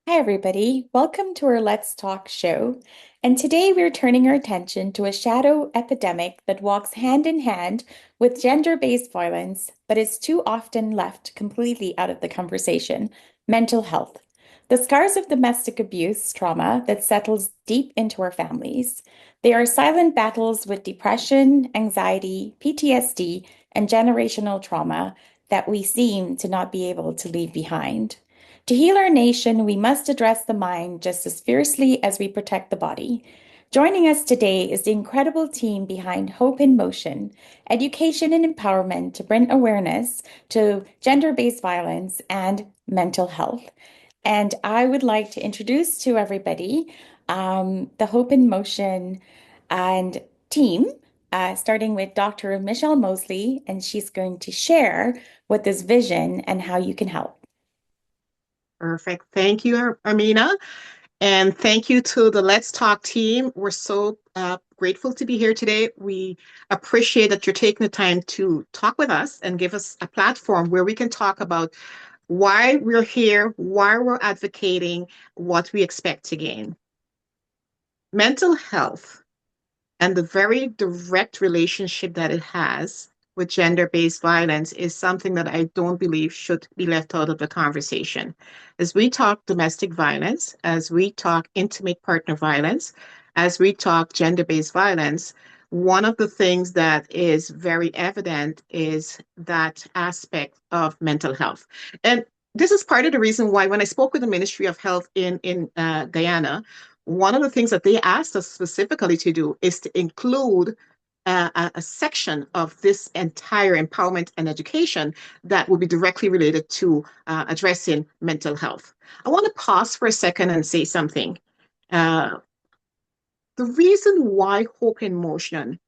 Hi, everybody. Welcome to our Let's Talk show. And today we're turning our attention to a shadow epidemic that walks hand in hand with gender-based violence, but is too often left completely out of the conversation: mental health. The scars of domestic abuse trauma that settles deep into our families. They are silent battles with depression, anxiety, PTSD, and generational trauma that we seem to not be able to leave behind. To heal our nation, we must address the mind just as fiercely as we protect the body. Joining us today is the incredible team behind Hope in Motion, education and empowerment to bring awareness to gender-based violence and mental health. And I would like to introduce to everybody the Hope in Motion and team, starting with Dr. Michelle Mosley, and she's going to share what this vision and how you can help. Perfect. Thank you, Amina. And thank you to the Let's Talk team. We're so grateful to be here today. We appreciate that you're taking the time to talk with us and give us a platform where we can talk about why we're here, why we're advocating, what we expect to gain. Mental health and the very direct relationship that it has with gender-based violence is something that I don't believe should be left out of the conversation. As we talk domestic violence, as we talk intimate partner violence, as we talk gender-based violence, one of the things that is very evident is that aspect of mental health. And this is part of the reason why when I spoke with the Ministry of Health in Guyana, one of the things that they asked us specifically to do is to include a section of this entire empowerment and education that will be directly related to addressing mental health. I want to pause for a second and say something. Uh, the reason why Hope in Motion,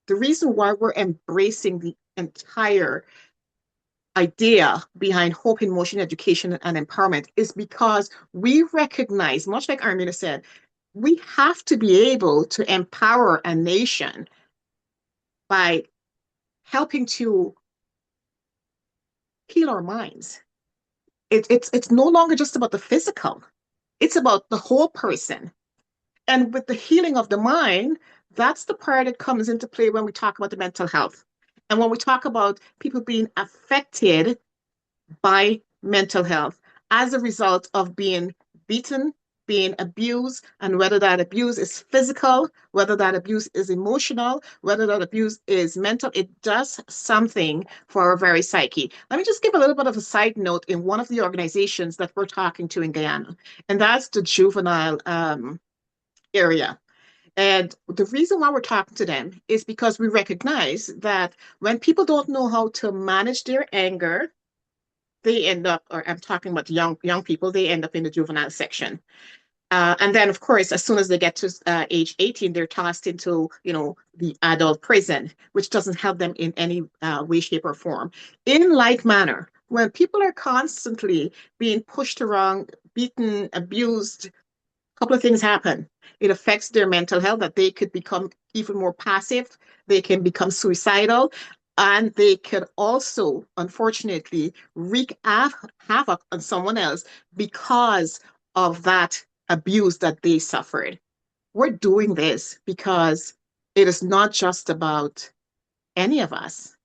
the reason why we're embracing the entire idea behind Hope in Motion education and empowerment is because we recognize, much like Armina said, we have to be able to empower a nation by helping to heal our minds. It's no longer just about the physical, it's about the whole person. And with the healing of the mind, that's the part that comes into play when we talk about the mental health. And when we talk about people being affected by mental health as a result of being beaten, being abused, and whether that abuse is physical, whether that abuse is emotional, whether that abuse is mental, it does something for our very psyche. Let me just give a little bit of a side note in one of the organizations that we're talking to in Guyana, and that's the juvenile area. And the reason why we're talking to them is because we recognize that when people don't know how to manage their anger, they end up, or I'm talking about young people, they end up in the juvenile section. And then, of course, as soon as they get to age 18, they're tossed into, the adult prison, which doesn't help them in any way, shape, or form. In like manner, when people are constantly being pushed around, beaten, abused, a couple of things happen. It affects their mental health that they could become even more passive. They can become suicidal. And they could also, unfortunately, wreak havoc on someone else because of that abuse that they suffered. We're doing this because it is not just about any of us,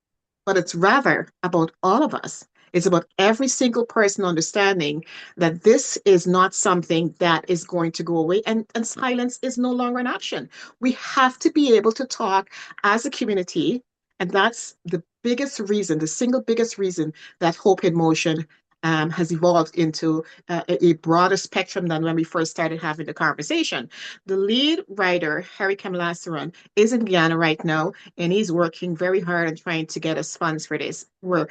but it's rather about all of us. It's about every single person understanding that this is not something that is going to go away, and silence is no longer an option. We have to be able to talk as a community, and that's the biggest reason, the single biggest reason that Hope in Motion has evolved into a broader spectrum than when we first started having the conversation. The lead writer, Harry Kamalasaran, is in Guyana right now, and he's working very hard and trying to get us funds for this. We're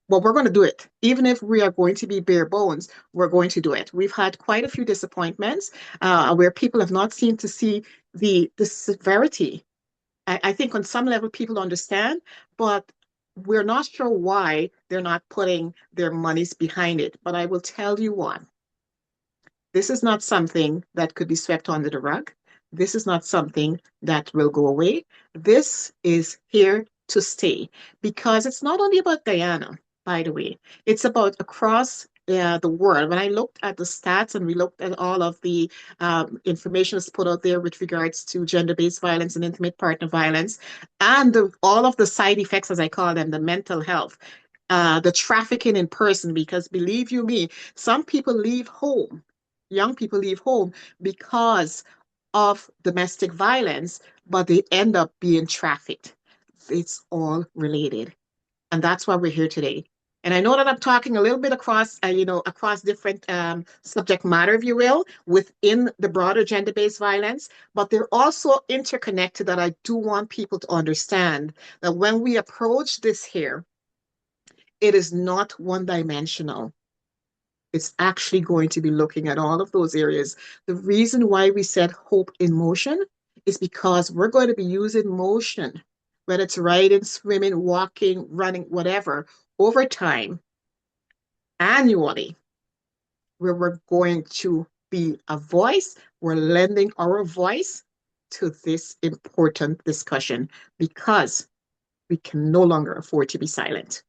going to do it. Even if we are going to be bare bones, we're going to do it. We've had quite a few disappointments where people have not seemed to see the severity. I think on some level people understand, but we're not sure why they're not putting their monies behind it. But I will tell you what, this is not something that could be swept under the rug. This is not something that will go away. This is here to stay because it's not only about Guyana, by the way, it's about across the world, when I looked at the stats and we looked at all of the information that's put out there with regards to gender-based violence and intimate partner violence, and all of the side effects, as I call them, the mental health, the trafficking in person, because believe you me, some people leave home, young people leave home because of domestic violence, but they end up being trafficked. It's all related. And that's why we're here today. And I know that I'm talking a little bit across, across different subject matter, if you will, within the broader gender-based violence, but they're also interconnected that I do want people to understand that when we approach this here, it is not one-dimensional. It's actually going to be looking at all of those areas. The reason why we said hope in motion is because we're going to be using motion, whether it's riding, swimming, walking, running, whatever, over time, annually, where we're going to be a voice. We're lending our voice to this important discussion because we can no longer afford to be silent.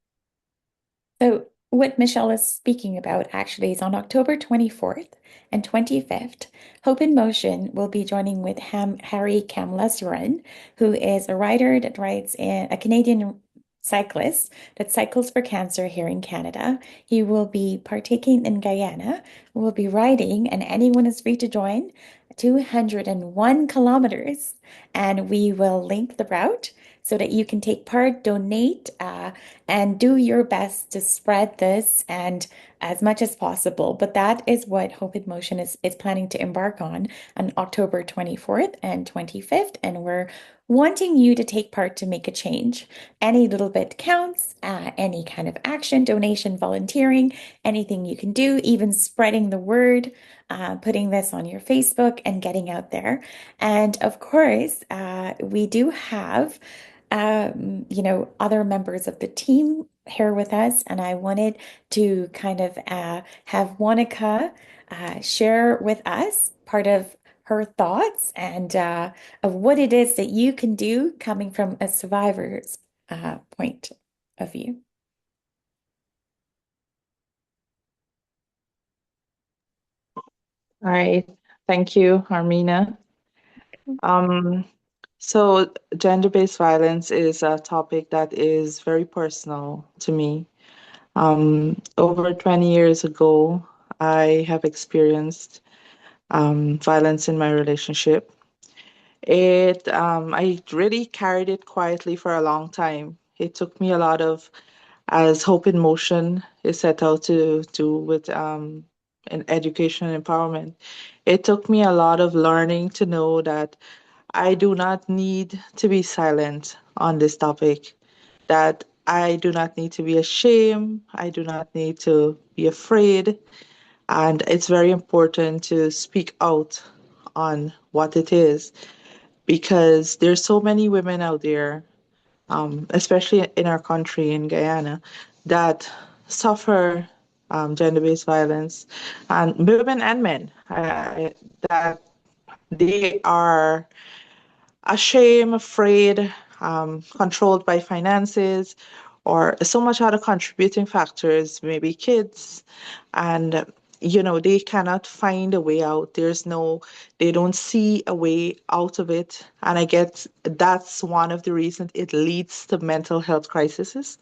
So, what Michelle is speaking about actually is on October 24th and 25th. Hope in Motion will be joining with Harry Kamlasuran, who is a writer that writes in a Canadian cyclist that cycles for cancer here in Canada. He will be partaking in Guyana, will be riding, and anyone is free to join 201 kilometers. And we will link the route so that you can take part, donate, and do your best to spread this and as much as possible. But that is what Hope in Motion is planning to embark on October 24th and 25th. And we're wanting you to take part to make a change. Any little bit counts, any kind of action, donation, volunteering, anything you can do, even spreading the word, putting this on your Facebook and getting out there. And of course, we do have other members of the team here with us, and I wanted to kind of have Monica share with us part of her thoughts and of what it is that you can do coming from a survivor's point of view. All right. Thank you, Armina. Um, so gender-based violence is a topic that is very personal to me. Over 20 years ago, I have experienced violence in my relationship. I really carried it quietly for a long time. It took me a lot of, as Hope in Motion is set out to do with an education and empowerment. It took me a lot of learning to know that I do not need to be silent on this topic, that I do not need to be ashamed, I do not need to be afraid, and it's very important to speak out on what it is because there's so many women out there, especially in our country in Guyana, that suffer gender-based violence, and women and men that they are ashamed, afraid, controlled by finances, or so much other contributing factors, maybe kids, and they cannot find a way out. They don't see a way out of it, and I guess that's one of the reasons it leads to mental health crises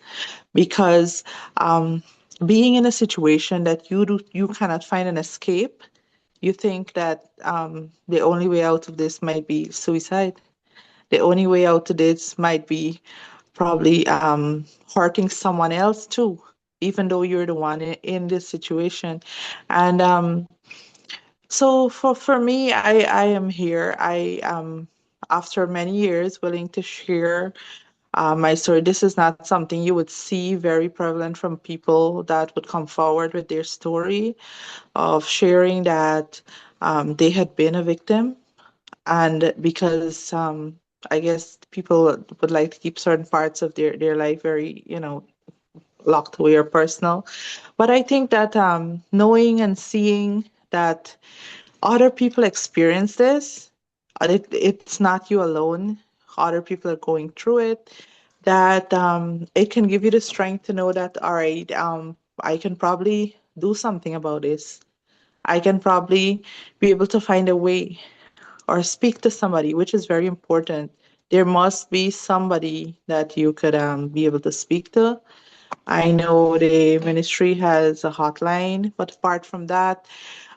because being in a situation that you cannot find an escape, you think that the only way out of this might be suicide. The only way out of this might be probably hurting someone else too, even though you're the one in this situation. And so for me, I am here. I after many years willing to share my story. This is not something you would see very prevalent from people that would come forward with their story of sharing that they had been a victim, and because I guess people would like to keep certain parts of their life very, locked away or personal. But I think that knowing and seeing that other people experience this, it's not you alone. Other people are going through it. That it can give you the strength to know that, all right, I can probably do something about this, I can probably be able to find a way or speak to somebody, which is very important. There must be somebody that you could be able to speak to. I know the ministry has a hotline, but apart from that,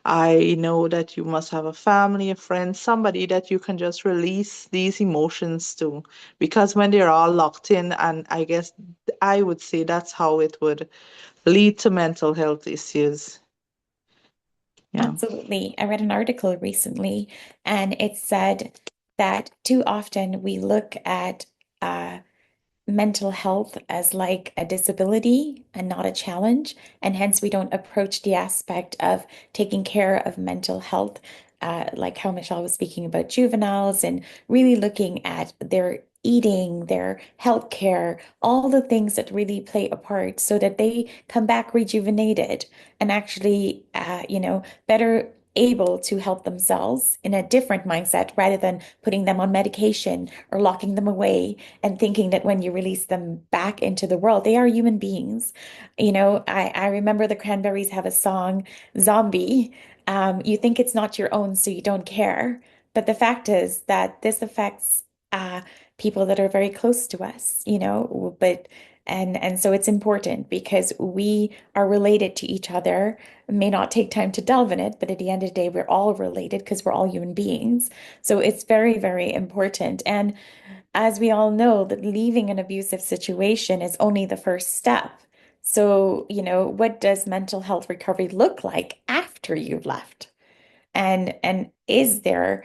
I know that you must have a family, a friend, somebody that you can just release these emotions to. Because when they're all locked in, and I guess I would say that's how it would lead to mental health issues. Yeah. Absolutely. I read an article recently, and it said that too often we look at uh, mental health as like a disability and not a challenge. And hence, we don't approach the aspect of taking care of mental health, like how Michelle was speaking about juveniles and really looking at their eating, their health care, all the things that really play a part so that they come back rejuvenated and actually, better able to help themselves in a different mindset rather than putting them on medication or locking them away and thinking that when you release them back into the world, they are human beings. I remember the Cranberries have a song, Zombie. You think it's not your own, so you don't care. But the fact is that this affects uh, people that are very close to us, and so it's important because we are related to each other. It may not take time to delve in it, but at the end of the day, we're all related because we're all human beings. So it's very, very important. And as we all know, that leaving an abusive situation is only the first step. So, what does mental health recovery look like after you've left? And is there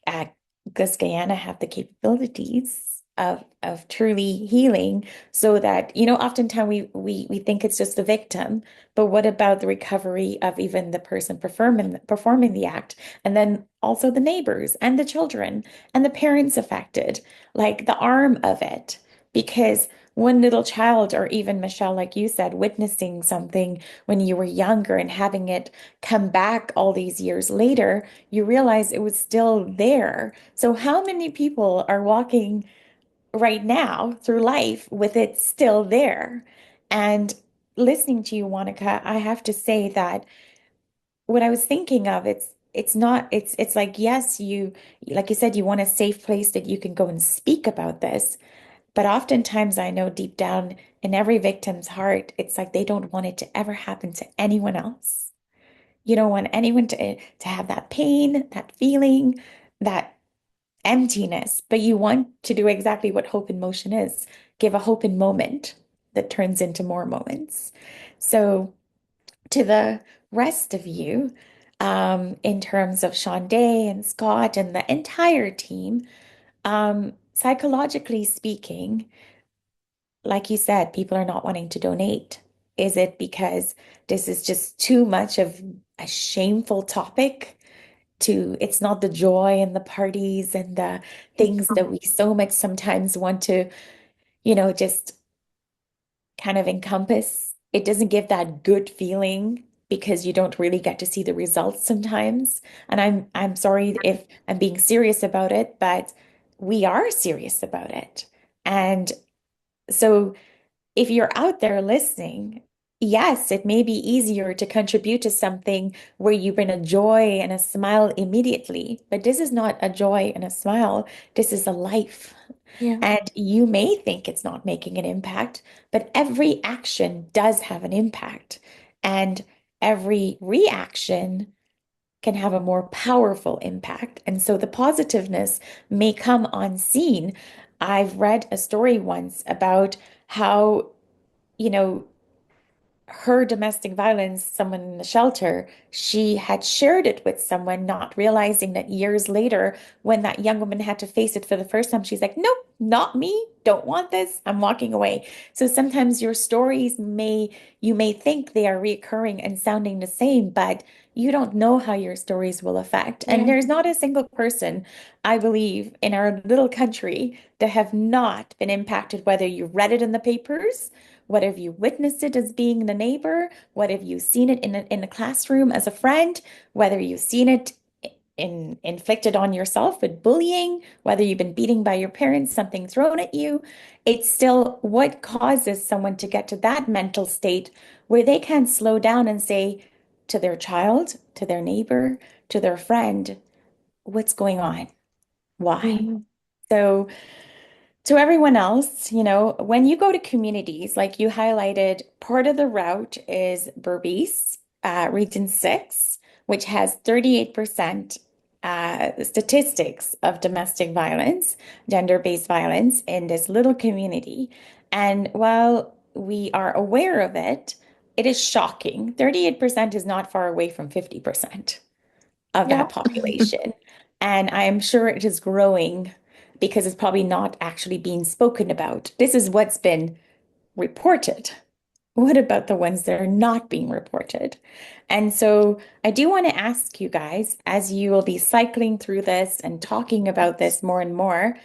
uh, does Guyana have the capabilities of truly healing so that, oftentimes we think it's just the victim, but what about the recovery of even the person performing the act, and then also the neighbors and the children and the parents affected, like the arm of it, because one little child, or even Michelle, like you said, witnessing something when you were younger and having it come back all these years later, you realize it was still there. So, how many people are walking right now through life with it still there? And listening to you, Monica, I have to say that what I was thinking of, it's not, it's like, yes, like you said, you want a safe place that you can go and speak about this. But oftentimes I know deep down in every victim's heart, it's like they don't want it to ever happen to anyone else. You don't want anyone to have that pain, that feeling, that emptiness, but you want to do exactly what hope in motion is, give a hope in moment that turns into more moments. So to the rest of you, in terms of Sean Day and Scott and the entire team, psychologically speaking, like you said, people are not wanting to donate. Is it because this is just too much of a shameful topic to, it's not the joy and the parties and the things that we so much sometimes want to, just kind of encompass. It doesn't give that good feeling because you don't really get to see the results sometimes. And I'm sorry if I'm being serious about it, but we are serious about it. And so if you're out there listening, yes, it may be easier to contribute to something where you bring a joy and a smile immediately, but this is not a joy and a smile. This is a life. Yeah. And you may think it's not making an impact, but every action does have an impact. And every reaction can have a more powerful impact. And so the positiveness may come on scene. I've read a story once about how, you know, her domestic violence, someone in the shelter, she had shared it with someone, not realizing that years later, when that young woman had to face it for the first time, she's like, nope, not me. Don't want this. I'm walking away. So sometimes your stories you may think they are reoccurring and sounding the same, but you don't know how your stories will affect. And Yeah. there's not a single person, I believe, in our little country that have not been impacted, whether you read it in the papers, what have you witnessed it as being the neighbor? What have you seen it in a classroom as a friend? Whether you've seen it inflicted on yourself with bullying, whether you've been beaten by your parents, something thrown at you, it's still what causes someone to get to that mental state where they can't slow down and say to their child, to their neighbor, to their friend, what's going on? Why? Mhm. So to everyone else, when you go to communities, like you highlighted, part of the route is Berbice, Region 6, which has 38% statistics of domestic violence, gender-based violence in this little community. And while we are aware of it, it is shocking. 38% is not far away from 50% of Yeah. that population. And I am sure it is growing because it's probably not actually being spoken about. This is what's been reported. What about the ones that are not being reported? And so I do want to ask you guys, as you will be cycling through this and talking about this more and more,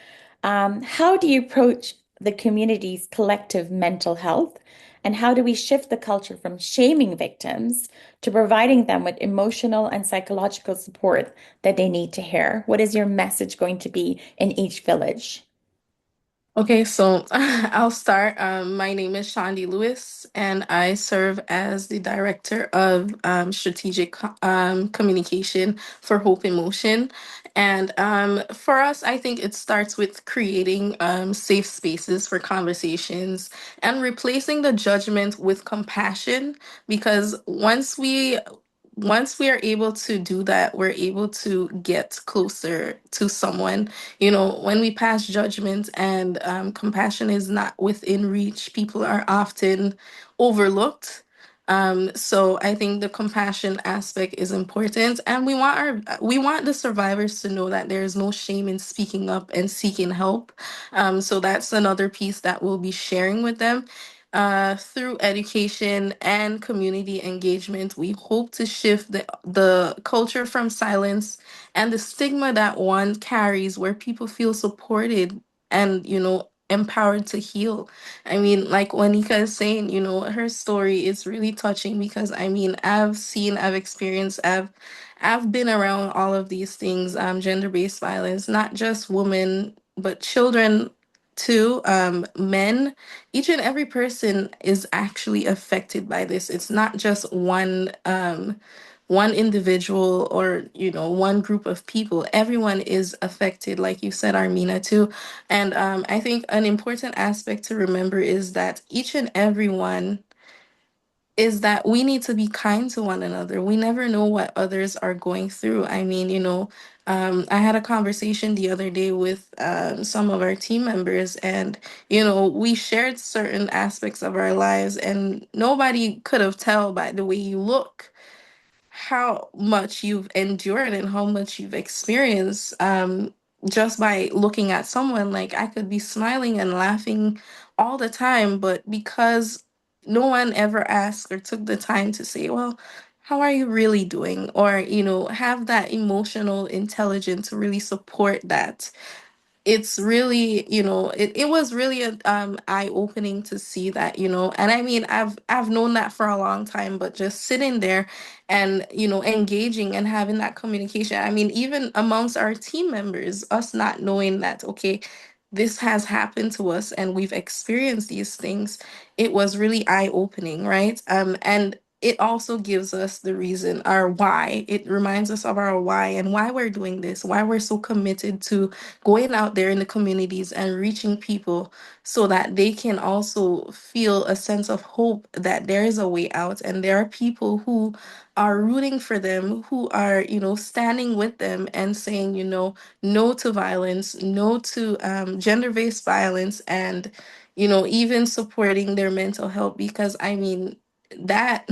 how do you approach the community's collective mental health? And how do we shift the culture from shaming victims to providing them with emotional and psychological support that they need to hear? What is your message going to be in each village? Okay, so I'll start. My name is Shondi Lewis, and I serve as the Director of Strategic Communication for Hope in Motion. And for us, I think it starts with creating safe spaces for conversations and replacing the judgment with compassion, because once we are able to do that, we're able to get closer to someone. When we pass judgment and compassion is not within reach, people are often overlooked. So I think the compassion aspect is important, and we want the survivors to know that there is no shame in speaking up and seeking help. So that's another piece that we'll be sharing with them. Through education and community engagement, we hope to shift the culture from silence and the stigma that one carries, where people feel supported and empowered to heal. I mean, like Wanika is saying, her story is really touching, because I mean, I've experienced, I've been around all of these things, gender-based violence, not just women but children too, men. Each and every person is actually affected by this. It's not just one individual, or one group of people. Everyone is affected, like you said, Armina, too. And I think an important aspect to remember is that each and every one is that we need to be kind to one another. We never know what others are going through. I mean, I had a conversation the other day with some of our team members, and we shared certain aspects of our lives, and nobody could have tell by the way you look how much you've endured and how much you've experienced, just by looking at someone. Like, I could be smiling and laughing all the time, but because no one ever asked or took the time to say, well, how are you really doing? Or have that emotional intelligence to really support that. It's really, it was really a eye-opening to see that. And I mean, I've known that for a long time, but just sitting there and engaging and having that communication. I mean, even amongst our team members, us not knowing that, okay, this has happened to us and we've experienced these things, it was really eye-opening, right? And it also gives us the reason, our why. It reminds us of our why and why we're doing this, why we're so committed to going out there in the communities and reaching people, so that they can also feel a sense of hope that there is a way out, and there are people who are rooting for them, who are standing with them and saying no to violence, no to gender-based violence, and even supporting their mental health. Because I mean, that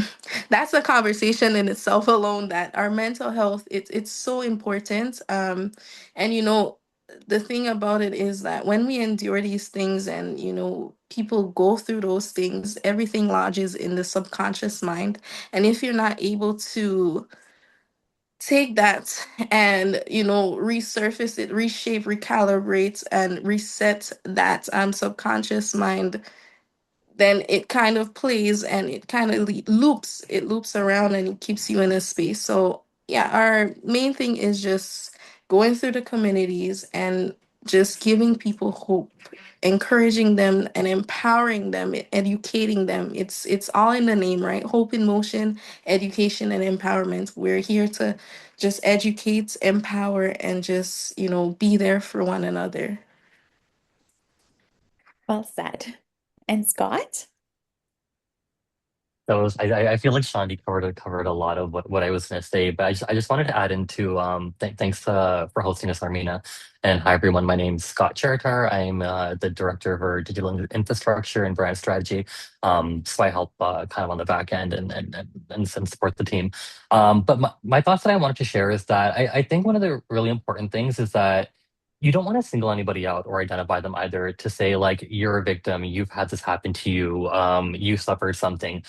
that's a conversation in itself alone, that our mental health, it's so important. And the thing about it is that when we endure these things, and people go through those things, everything lodges in the subconscious mind. And if you're not able to take that and resurface it, reshape, recalibrate, and reset that subconscious mind, then it kind of plays, and it kind of loops around, and it keeps you in a space. So yeah, our main thing is just going through the communities and just giving people hope, encouraging them and empowering them, educating them. It's all in the name, right? Hope in motion, education and empowerment. We're here to just educate, empower, and just, be there for one another. Well said. And Scott? I feel like Shandy covered a lot of what I was going to say, but I just wanted to add into thanks for hosting us, Armina, and hi everyone. My name's Scott Cheritar. I'm the director of our digital infrastructure and brand strategy. So I help kind of on the back end and support the team. But my thoughts that I wanted to share is that I think one of the really important things is that you don't want to single anybody out or identify them either to say like you're a victim, you've had this happen to you, you suffered something.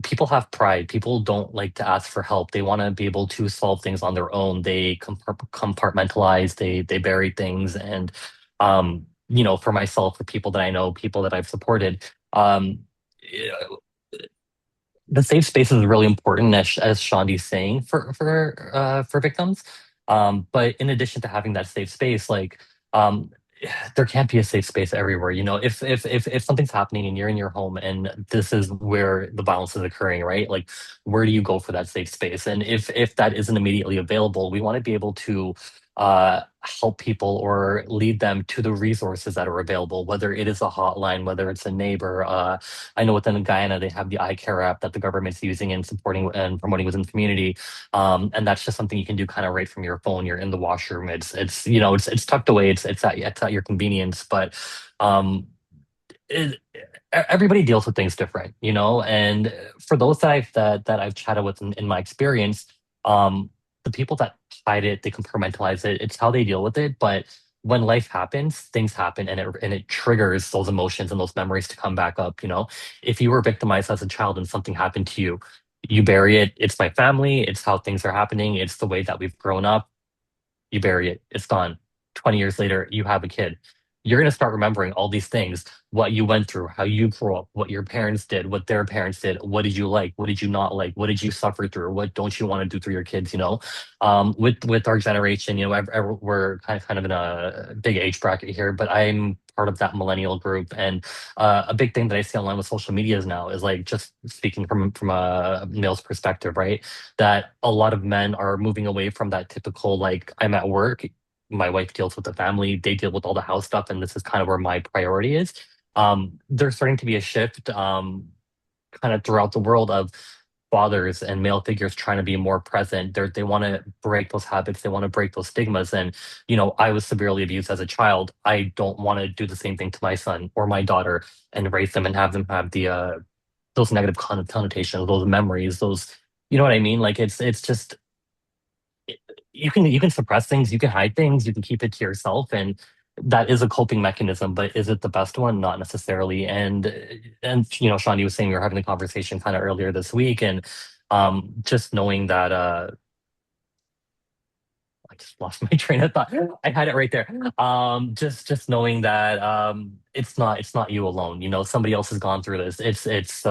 People have pride. People don't like to ask for help. They want to be able to solve things on their own. They compartmentalize. They bury things. And for myself, for people that I know, people that I've supported, um, yeah, the safe space is really important, as Shandi's saying, for victims. But in addition to having that safe space, like um, there can't be a safe space everywhere. If something's happening and you're in your home and this is where the violence is occurring, right? Like, where do you go for that safe space? And if that isn't immediately available, we want to be able to help people or lead them to the resources that are available, whether it is a hotline, whether it's a neighbor. I know within Guyana they have the iCare app that the government's using and supporting and promoting within the community, and that's just something you can do kind of right from your phone. You're in the washroom. It's tucked away. It's at your convenience, but um, everybody deals with things different, and for those that I've chatted with in my experience, um the people that hide it, they compartmentalize it, it's how they deal with it. But when life happens, things happen, and it triggers those emotions and those memories to come back up. If you were victimized as a child and something happened to you, you bury it. It's my family, it's how things are happening, it's the way that we've grown up. You bury it, it's gone. 20 years later, you have a kid. You're going to start remembering all these things, what you went through, how you grew up, what your parents did, what their parents did, what did you like, what did you not like, what did you suffer through, what don't you want to do through your kids. With our generation, we're kind of in a big age bracket here, but I'm part of that millennial group. And a big thing that I see online with social medias now is like, just speaking from a male's perspective, right? That a lot of men are moving away from that typical, like, I'm at work, my wife deals with the family, they deal with all the house stuff, and this is kind of where my priority is. There's starting to be a shift, kind of throughout the world, of fathers and male figures trying to be more present. They want to break those habits, they want to break those stigmas. And I was severely abused as a child. I don't want to do the same thing to my son or my daughter and raise them and have them have the those negative connotations, those memories, those, you know what I mean? Like, it's just, you can suppress things, you can hide things, you can keep it to yourself, and that is a coping mechanism. But is it the best one? Not necessarily. And Sean, you was saying we were having a conversation kind of earlier this week, and just knowing that I just lost my train of thought. I had it right there. Just knowing that it's not you alone. Somebody else has gone through this. It's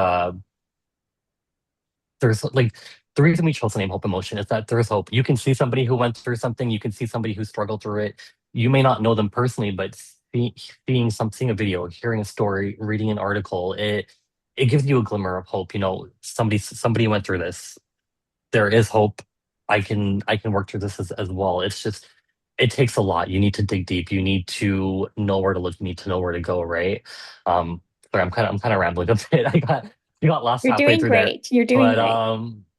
there's like, the reason we chose the name Hope Emotion is that there's hope. You can see somebody who went through something, you can see somebody who struggled through it. You may not know them personally, but seeing a video, hearing a story, reading an article, it gives you a glimmer of hope. Somebody went through this. There is hope. I can work through this as well. It's just, it takes a lot. You need to dig deep. You need to know where to look. You need to know where to go, right? Sorry, I'm kind of rambling a bit. I got lost You're halfway doing through there. great. You're doing But great.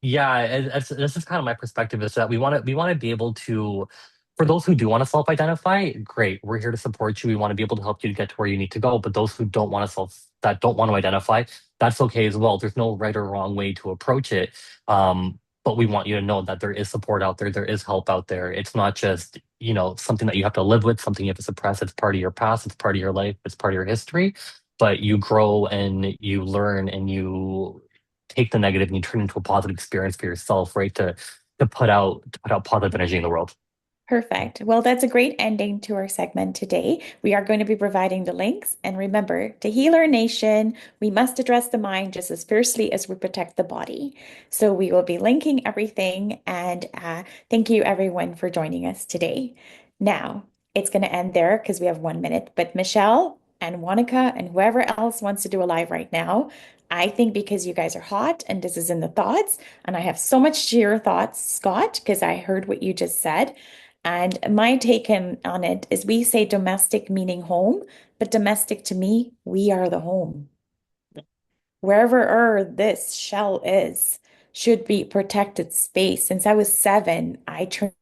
yeah, this is kind of my perspective, is that we want to be able to, for those who do want to self-identify, great. We're here to support you. We want to be able to help you to get to where you need to go. But those who don't want to identify, that's okay as well. There's no right or wrong way to approach it. But we want you to know that there is support out there. There is help out there. It's not just, something that you have to live with, something you have to suppress. It's part of your past. It's part of your life. It's part of your history. But you grow and you learn and you take the negative and you turn it into a positive experience for yourself, right? To put out positive energy in the world. Perfect. Well, that's a great ending to our segment today. We are going to be providing the links. And remember, to heal our nation, we must address the mind just as fiercely as we protect the body. So we will be linking everything. And thank you, everyone, for joining us today. Now, it's going to end there because we have 1 minute. But Michelle and Monica and whoever else wants to do a live right now, I think because you guys are hot and this is in the thoughts, and I have so much to your thoughts, Scott, because I heard what you just said. And my take on it is we say domestic meaning home, but domestic to me, we are the home. Wherever this shell is, should be protected space. Since I was 7, I trained